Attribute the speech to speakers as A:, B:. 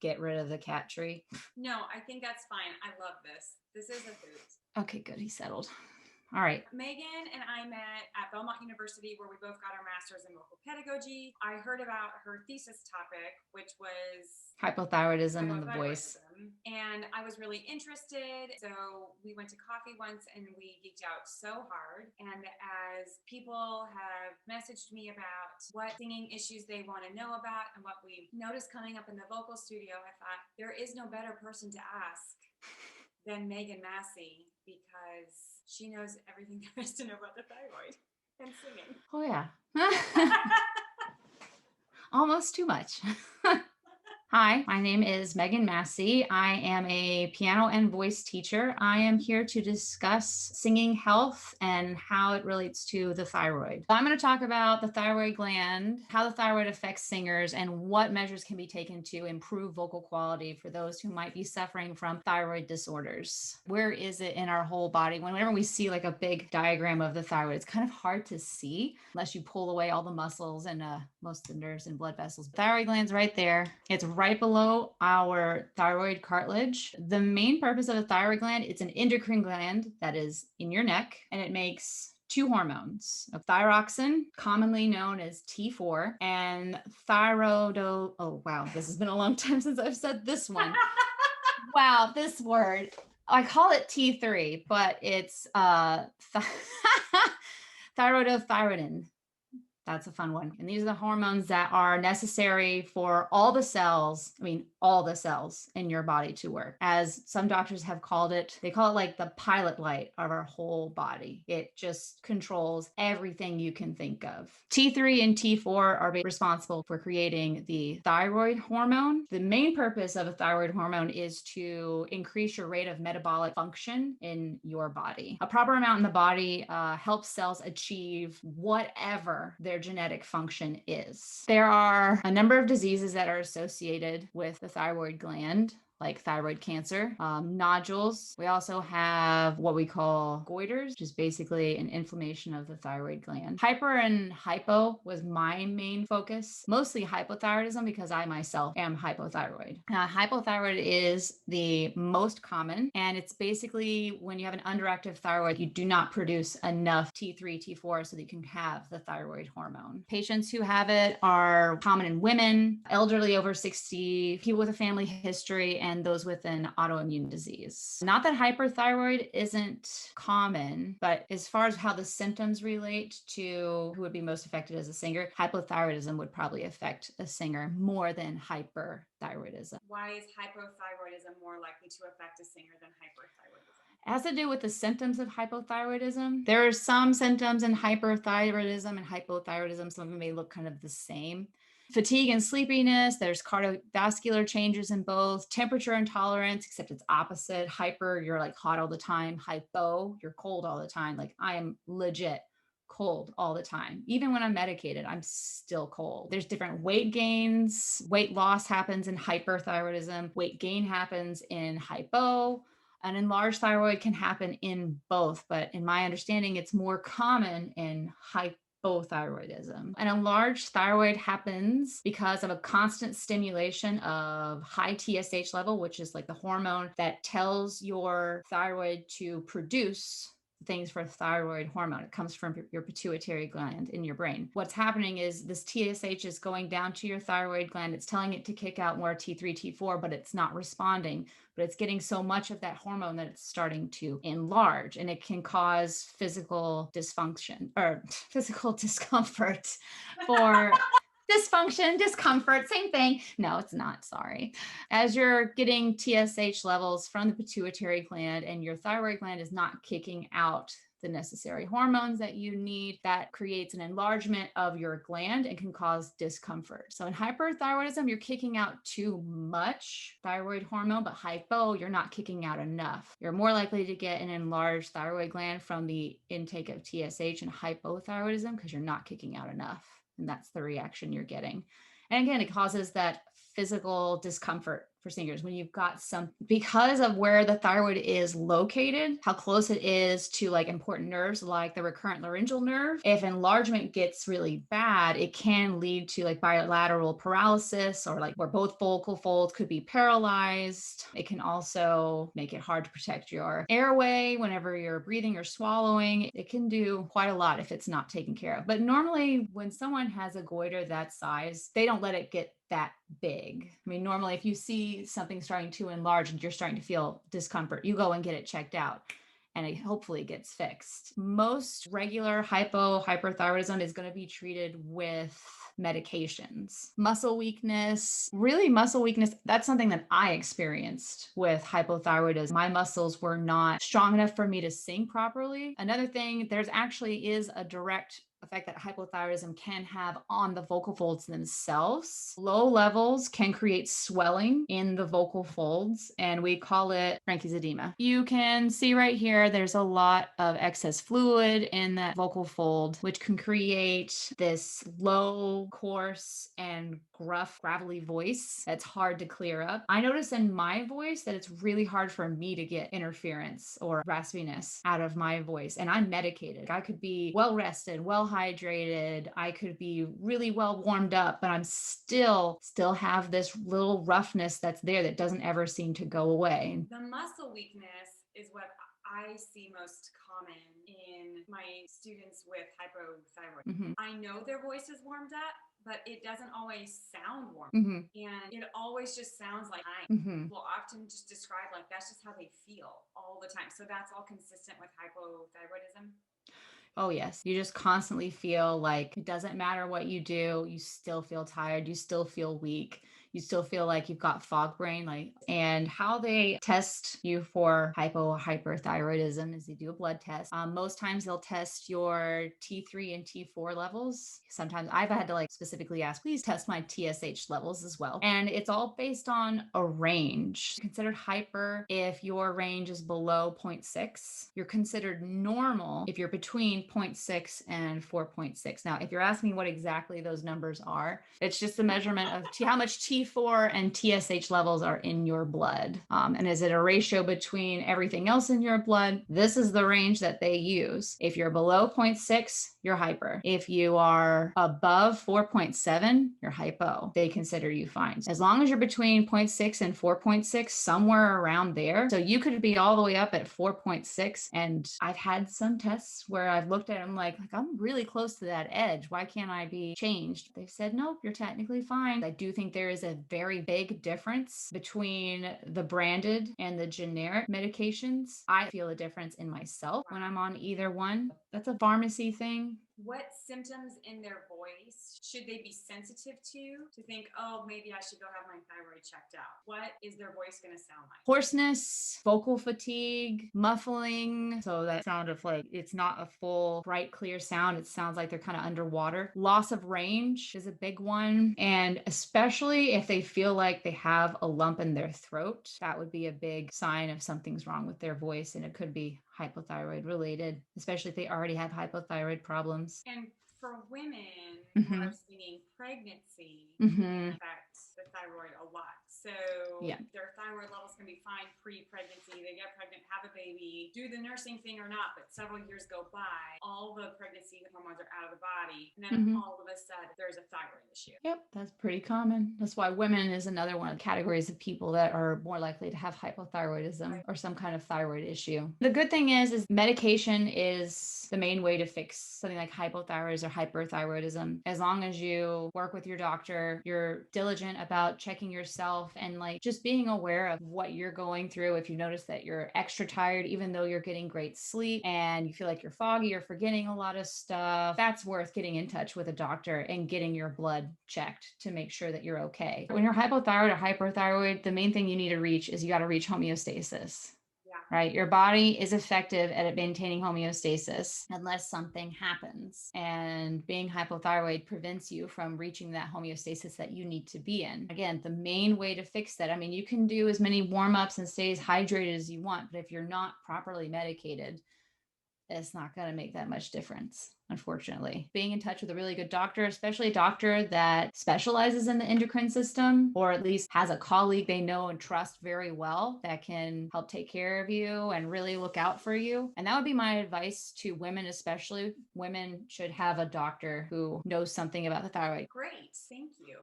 A: get rid of the cat tree?
B: No, I think that's fine. I love this. This is a hoot.
A: Okay, good. He settled. All right.
B: Megan and I met at Belmont University, where we both got our master's in vocal pedagogy. I heard about her thesis topic, which was
A: Hypothyroidism in the voice.
B: And I was really interested. So we went to coffee once and we geeked out so hard. And as people have messaged me about what singing issues they want to know about and what we noticed coming up in the vocal studio, I thought there is no better person to ask than Megan Massey, because she knows everything there is to know about the thyroid and singing.
A: Oh, yeah. Almost too much. Hi, my name is Megan Massey. I am a piano and voice teacher. I am here to discuss singing health and how it relates to the thyroid. I'm going to talk about the thyroid gland, how the thyroid affects singers, and what measures can be taken to improve vocal quality for those who might be suffering from thyroid disorders. Where is it in our whole body? Whenever we see like a big diagram of the thyroid, it's kind of hard to see unless you pull away all the muscles and most of the nerves and blood vessels. Thyroid gland's right there. It's right below our thyroid cartilage. The main purpose of the thyroid gland, it's an endocrine gland that is in your neck, and it makes two hormones, thyroxine, commonly known as T4, and oh wow, this has been a long time since I've said this one. Wow, this word. I call it T3, but it's thyroidothyroidin. That's a fun one. And these are the hormones that are necessary for all the cells in your body to work. As some doctors have called it, they call it like the pilot light of our whole body. It just controls everything you can think of. T3 and T4 are responsible for creating the thyroid hormone. The main purpose of a thyroid hormone is to increase your rate of metabolic function in your body. A proper amount in the body helps cells achieve whatever their genetic function is. There are a number of diseases that are associated with the thyroid gland, like thyroid cancer, nodules. We also have what we call goiters, which is basically an inflammation of the thyroid gland. Hyper and hypo was my main focus, mostly hypothyroidism, because I myself am hypothyroid. Hypothyroid is the most common, and it's basically when you have an underactive thyroid, you do not produce enough T3, T4 so that you can have the thyroid hormone. Patients who have it are common in women, elderly over 60, people with a family history, and those with an autoimmune disease. Not that hyperthyroid isn't common, but as far as how the symptoms relate to who would be most affected as a singer, hypothyroidism would probably affect a singer more than hyperthyroidism.
B: Why is hypothyroidism more likely to affect a singer than hyperthyroidism?
A: It has to do with the symptoms of hypothyroidism. There are some symptoms in hyperthyroidism and hypothyroidism. Some of them may look kind of the same. Fatigue and sleepiness, there's cardiovascular changes in both, temperature intolerance, except it's opposite. Hyper, you're like hot all the time. Hypo, you're cold all the time. Like I am legit cold all the time. Even when I'm medicated, I'm still cold. There's different weight gains. Weight loss happens in hyperthyroidism. Weight gain happens in hypo. An enlarged thyroid can happen in both, but in my understanding, it's more common in hypothyroidism. An enlarged thyroid happens because of a constant stimulation of high TSH level, which is like the hormone that tells your thyroid to produce things for thyroid hormone. It comes from your pituitary gland in your brain. What's happening is this TSH is going down to your thyroid gland. It's telling it to kick out more T3, T4, but it's not responding. But it's getting so much of that hormone that it's starting to enlarge, and it can cause physical dysfunction or physical discomfort for dysfunction, discomfort, same thing. No, it's not. Sorry. As you're getting TSH levels from the pituitary gland and your thyroid gland is not kicking out the necessary hormones that you need, that creates an enlargement of your gland and can cause discomfort. So in hyperthyroidism, you're kicking out too much thyroid hormone, but hypo, you're not kicking out enough. You're more likely to get an enlarged thyroid gland from the intake of TSH and hypothyroidism because you're not kicking out enough. And that's the reaction you're getting. And again, it causes that physical discomfort for singers when you've got some, because of where the thyroid is located, how close it is to like important nerves like the recurrent laryngeal nerve. If enlargement gets really bad, it can lead to like bilateral paralysis, or like where both vocal folds could be paralyzed. It can also make it hard to protect your airway whenever you're breathing or swallowing. It can do quite a lot if it's not taken care of. But normally when someone has a goiter that size, they don't let it get that big. I mean, normally if you see something starting to enlarge and you're starting to feel discomfort, you go and get it checked out and it hopefully gets fixed. Most regular hypothyroidism is going to be treated with medications. Muscle weakness, that's something that I experienced with hypothyroidism. My muscles were not strong enough for me to sing properly. Another thing, there's actually is a direct effect that hypothyroidism can have on the vocal folds themselves. Low levels can create swelling in the vocal folds, and we call it bronchiectasis. You can see right here, there's a lot of excess fluid in that vocal fold, which can create this low, coarse, and gruff, gravelly voice that's hard to clear up. I notice in my voice that it's really hard for me to get interference or raspiness out of my voice, and I'm medicated. I could be well rested, well hydrated, I could be really well warmed up, but I'm still have this little roughness that's there that doesn't ever seem to go away.
B: The muscle weakness is what I see most common in my students with hypothyroid. I know their voice is warmed up, but it doesn't always sound warm. And it always just sounds like will often just describe like that's just how they feel all the time. So that's all consistent with hypothyroidism.
A: Oh, yes. You just constantly feel like it doesn't matter what you do, you still feel tired, you still feel weak, you still feel like you've got fog brain. And how they test you for hypothyroidism is they do a blood test. Most times they'll test your T3 and T4 levels. Sometimes I've had to specifically ask, please test my TSH levels as well. And it's all based on a range. Considered hyper if your range is below 0.6. You're considered normal if you're between 0.6 and 4.6. Now, if you're asking me what exactly those numbers are, it's just a measurement of how much T4 and TSH levels are in your blood. And is it a ratio between everything else in your blood? This is the range that they use. If you're below 0.6, you're hyper. If you are above 4.7, you're hypo. They consider you fine. As long as you're between 0.6 and 4.6, somewhere around there. So you could be all the way up at 4.6. And I've had some tests where I've looked at them like I'm really close to that edge. Why can't I be changed? They've said, nope, you're technically fine. I do think there is a very big difference between the branded and the generic medications. I feel a difference in myself when I'm on either one. That's a pharmacy thing.
B: What symptoms in their voice should they be sensitive to think, oh, maybe I should go have my thyroid checked out? What is their voice going to sound like?
A: Hoarseness, vocal fatigue, muffling. So that sound of it's not a full, bright, clear sound. It sounds like they're kind of underwater. Loss of range is a big one. And especially if they feel like they have a lump in their throat, that would be a big sign of something's wrong with their voice. And it could be hypothyroid related, especially if they already have hypothyroid problems.
B: And for women who are seeing pregnancy, affects the thyroid a lot. So their thyroid levels can be fine pre-pregnancy. They get pregnant, have a baby, do the nursing thing or not, but several years go by, all the pregnancy hormones are out of the body, and then all of a sudden there's a thyroid issue.
A: Yep, that's pretty common. That's why women is another one of the categories of people that are more likely to have hypothyroidism or some kind of thyroid issue. The good thing is medication is the main way to fix something like hypothyroidism or hyperthyroidism. As long as you work with your doctor, you're diligent about checking yourself and just being aware of what you're going through. If you notice that you're extra tired, even though you're getting great sleep, and you feel like you're foggy or forgetting a lot of stuff, that's worth getting in touch with a doctor and getting your blood checked to make sure that you're okay. When you're hypothyroid or hyperthyroid, the main thing you need to reach is you got to reach homeostasis. Right? Your body is effective at maintaining homeostasis unless something happens. And being hypothyroid prevents you from reaching that homeostasis that you need to be in. Again, the main way to fix that, you can do as many warm-ups and stay as hydrated as you want, but if you're not properly medicated, it's not going to make that much difference, unfortunately. Being in touch with a really good doctor, especially a doctor that specializes in the endocrine system, or at least has a colleague they know and trust very well that can help take care of you and really look out for you. And that would be my advice to women, especially. Women should have a doctor who knows something about the thyroid.
B: Great. Thank you.